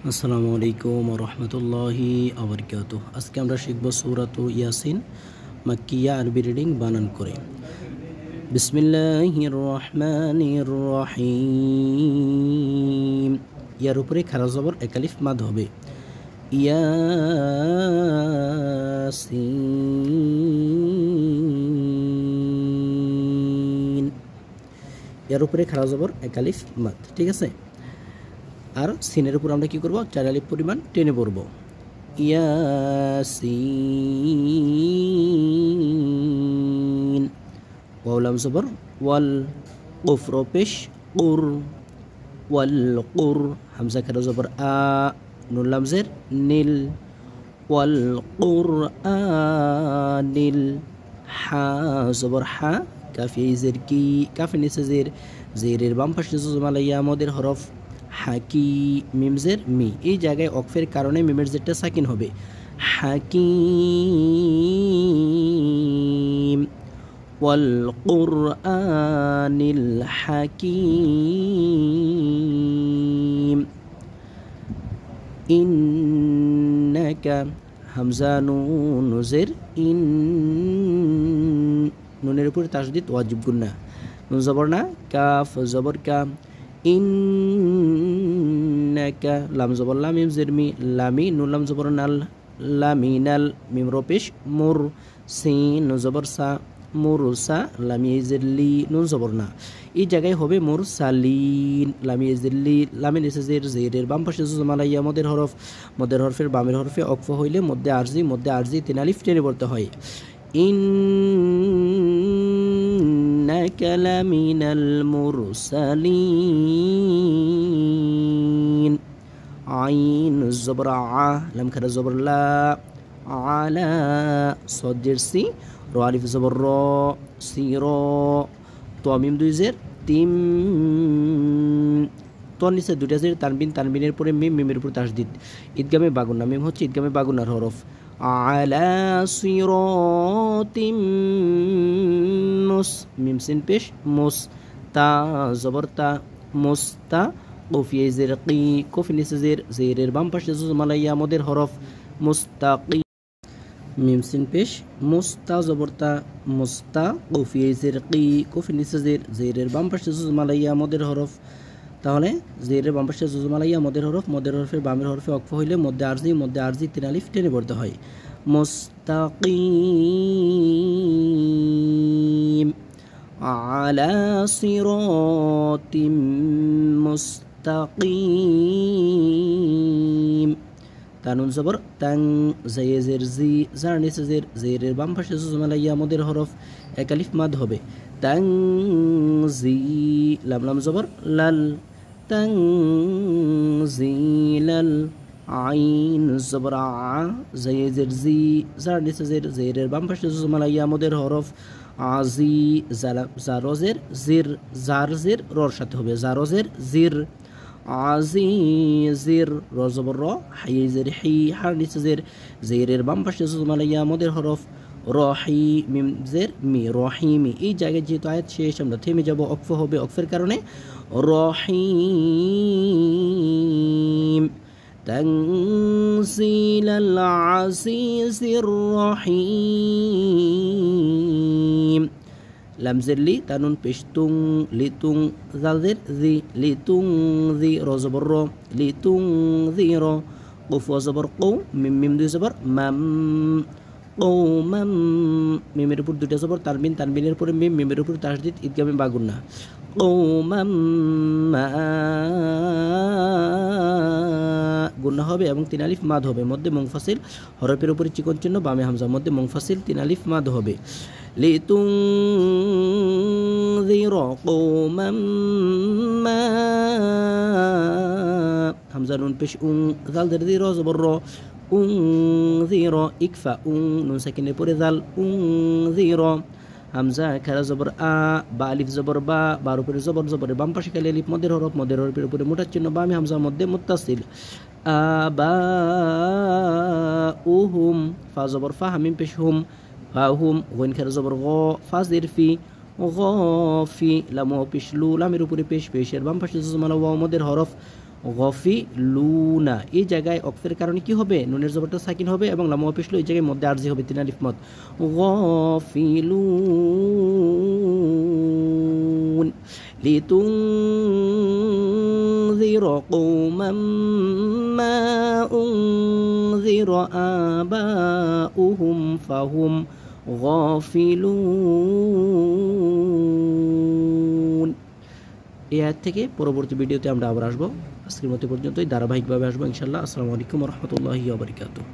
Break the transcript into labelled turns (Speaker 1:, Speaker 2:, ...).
Speaker 1: আসসালামু আলাইকুম ওয়া রাহমাতুল্লাহি ওয়া বারাকাতুহু। আজকে আমরা শিখব সূরাতু ইয়াসিন মাক্কিয়া আরবি রিডিং বানান করে। বিসমিল্লাহির রহমানির রহিম। ইয়ার উপরে খারা জবর এক আলিফ মাদ হবে। ইয়াসিন, এর উপরে খারা জবর এক আলিফ মাদ, ঠিক আছে। আর সিনের উপর আমরা কি করব, চার আলিফ পরিমাণ টেনে পড়ব। ইয়াসিন, ওয়াও লাম জবর ওয়াল, কুফ র পেশ কুর, ওয়াল কুর, হামজা খারা জবর আ, নুন লাম জের নীল, ওয়াল কুরআনিল, হা জবর হা, কাফি জের কি, কাফি নিচে জের, জেরের বাম পাশে জুজমালাইয়া মদের হরফ, হাকি, মিমজের মি, এই জায়গায় অকফের কারণে মিমের জেরটা সাকিন হবে। হাকিম, ওয়াল কুরআনিল হাকিম। ইন্নাকা, হামজা নুন জের ইন, নুনের উপরে তাসদিদ ওয়াজিব গুন্না, নুন জবর না, কাফ জবর কা, ইন্নাকা, লাম জবর লা, মিম জের মি, লামি, নুন লাম জবর নাল, লামিনাল, মিম র পেশ মুর, সিন নুন জবর সা, মুরসা, লামি জের লি, নুন জবর না, এই জায়গায় হবে মুরসালিন, লামি জের লি, লামি নিচে জের, জেরের বাম পাশে জুজমালাইয়া মদের হরফ, মদের হরফের বামের হরফে অক্ফ হইলে মধ্যে আরজি তিন আলিফ টেনে পড়তে হয়। ইন্নাকা লামিনাল মুরসালিন। আইন জবর আ, লাম খারা জবর লা, আলা, সদ জের সি, র আলিফ জবর র, সি র, তো মিম দুই জের তিম, তোর নিচে দুইটা জের তানবিন, তানবিনের পরে মিম, মিমের উপর তাসদিদ, ঈদগামে বাগুন্না, মিম হচ্ছে ঈদগামে বাগুন্নার হরফ। আলা সিরাতিম মুস, মিম সিন পেশ মুস, তা জবর তা, মুস্তা, কফি জের কি, কফি নিচে জের, জেরের বাম পাশে জুজমালাইয়া মদের হরফ, মুস্তাকি, মিম সিন পেশ মুস্তা জবর তা, মুস্তা, কফি জের কি, কফি নিচে জের, জেরের বাম পাশে জুজমালাইয়া মদের হরফ। তাহলে জেরের বাম পাশে জুজমালাইয়া মদের হরফ, মদের হরফের বামের হরফে অক্ফ হইলে মধ্যে আরজি তিন আলিফ টেনে পড়তে হয়। মুস্তাকিম, আলা সিরাতিম মুস্তাকিম। তানুন জবর তাং, জায়েজের জি, জার নিচে জের, জেরের বাম পাশে জুজমালাইয়া মদের হরফ এক আলিফ মাদ হবে। তাং জি, লাম লাম জবর লাল, তাং জিলাল, আইন জবর আ, জায়েজের জি, জার নিচে জের, জেরের বাম পাশে জুজমালাইয়া মদের হরফ আজি, জারজের জির, জার জের রর সাথে হবে, জারজের জির, আজিজির, র জবর র, হাইজের হি, হার নিচে জের, জেরের বাম পাশে জুজমালাইয়া মদের হরফ, রহি, মিম জের মি, রহিমি, এই জায়গায় যেহেতু আয়াত শেষ আমরা থেমে যাব, অক্ফ হবে, অক্ফের কারণে রহিম। তানজিলাল আজিজির রহিম। লাম জের লি, তানুন পেশ তুং, লিতুং, জাল জের জি, লিতুং জি, র জবর র, লিতুং জি র, কুফ জবর কৌ, মিম মিম দুই জবর মাম, কৌমাম, মিমের উপর দুইটা জবর তানবিন, তানবিনের উপরে মিম, মিমের উপর তাসদিদ, ঈদগামে বাগুন্না, কৌমাম গুন্না হবে এবং তিন আলিফ মাদ হবে, মধ্যে মুনফাসিল, হরফের উপরে চিকন চিহ্ন, বামে হামজা, মধ্যে মুনফাসিল, তিন আলিফ মাদ হবে। লিতুনযিরা কওমান মা, হামজা নুন পেশ উং, জাল জের জি, র জবর র, উনযিরা, ইকফা উং, নুন সাকিনের পরে জাল, উনযিরা, হামজা খারা জবর আ, বা আলিফ জবর বা, বার উপরে জবর, জবরের বাম পাশে খালি আলিফ, মদের হরফ, মদের হরফের উপরে মোটা চিহ্ন, বামে হামজা, মধ্যে মুত্তাসিল। আবাউহুম, ফা জবর ফা, হামিম পেশ হুম, ফাহুম, গইন খারা জবর গ, ফা জের ফি, গফি, লাম পেশ লু, লামের উপরে পেশ, পেশের বাম পাশে জুজমালা ওয়াও মদের হরফ, গফিলুনা, এই জায়গায় অক্ফের কারণে কি হবে, নুনের জবরটা সাকিন হবে এবং লাম ওয়া পেশ এই জায়গায় মধ্যে আরজি হবে 3 আলিফ মদ। গফিলুন লিতুনযিরা কওমান মা উনযিরা আবাউহুম ফাহুম গাফিলুন। এই আয়াত থেকে পরবর্তী ভিডিওতে আমরা আবার আসবো। আজকের মতো পর্যন্তই, ধারাবাহিকভাবে আসবো ইনশাআল্লাহ। আসসালামু আলাইকুম ওয়া রাহমাতুল্লাহি ওয়া বারাকাতুহু।